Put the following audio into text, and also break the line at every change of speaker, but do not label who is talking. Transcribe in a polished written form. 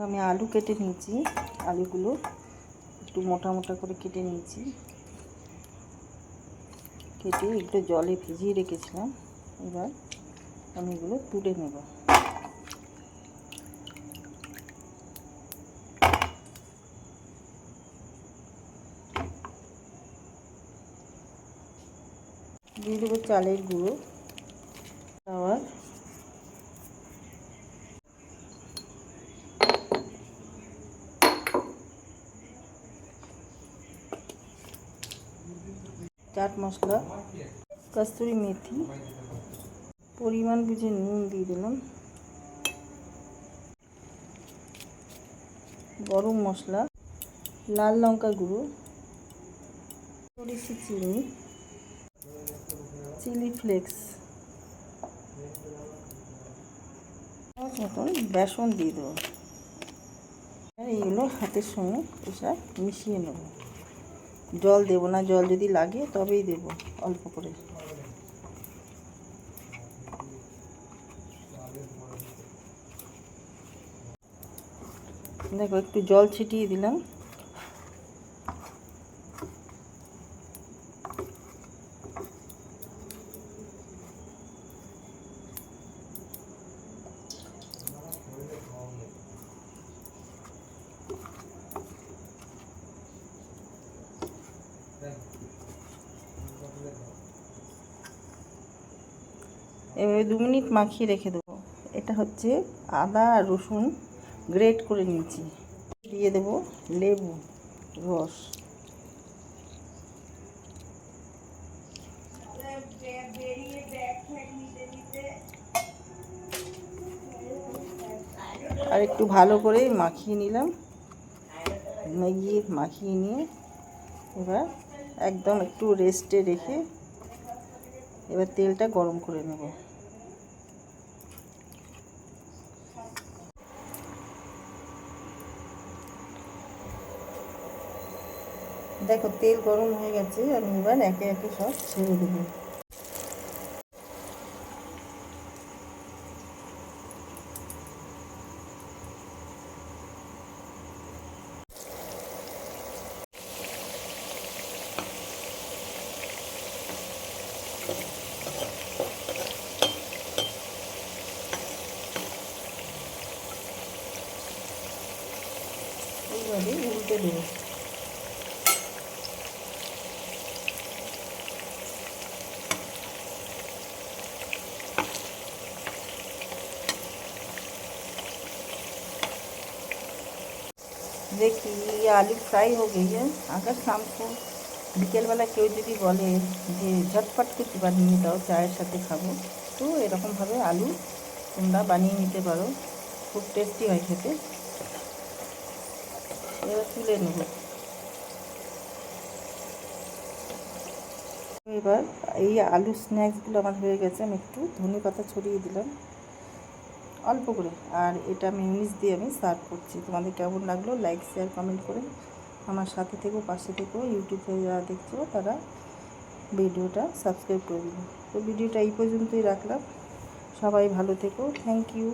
আমি আলু কেটে নিয়েছি, আলুগুলো একটু মোটা মোটা করে কেটে নিয়েছি, কেটে একটু জলে ভিজিয়ে রেখেছিলাম। এবার আমি এগুলো তুলে নেব। দিয়ে দেবো চালের গুঁড়ো, আবার চাট মশলা, কস্তুরি মেথি, পরিমাণ বুঝে নুন দিয়ে দিলাম, গরম মশলা, লাল লঙ্কা গুঁড়ো, সরিষে চিনি, চিলি ফ্লেক্স, মতন বেসন দিয়ে দেবো। এইগুলো হাতের সঙ্গে এসব মিশিয়ে নেব। জল দেব না, জল যদি লাগে তবেই দেব, অল্প করে। দেখো একটু জল ছিটিয়ে দিলাম। এভাবে 2 মিনিট মাখিয়ে রেখে দেবো। এটা হচ্ছে আদা আর রসুন গ্রেট করে নিয়েছি, দিয়ে দেবো লেবু রস, আর একটু ভালো করে মাখিয়ে নিলাম। মাখিয়ে নিয়ে এবার একদম একটু রেস্টে রেখে এবার তেলটা গরম করে নেব। দেখো তেল গরম হয়ে গেছে, আমি এবার একে একে সব ছেড়ে দেবো। এইভাবে উল্টে দেবো। देखिए ये आलू फ्राई हो गई है। अगर शाम को বিকেল বেলা কেউ যদি বলে যে ঝটপট কিছু বানিয়ে দাও, চায়ের সাথে খাবো, তো এরকমভাবে আলু তোমরা বানিয়ে নিতে পারো, খুব টেস্টি হয় খেতে। এবার তুলে নেব। এবার এই আলু স্ন্যাক্সগুলো আমার হয়ে গেছে, আমি একটু ধনে পাতা ছড়িয়ে দিলাম অল্প করে, আর এটা মিউনিস দিয়ে আমি সার্ভ করছি। তোমাদের কেমন লাগলো লাইক শেয়ার কমেন্ট করে আমার সাথে থেকো, পাশে থেকো। ইউটিউবে যারা দেখছো তারা ভিডিওটা সাবস্ক্রাইব করে দিন। তো ভিডিওটা এই পর্যন্তই রাখলাম। সবাই ভালো থেকো, থ্যাংক ইউ।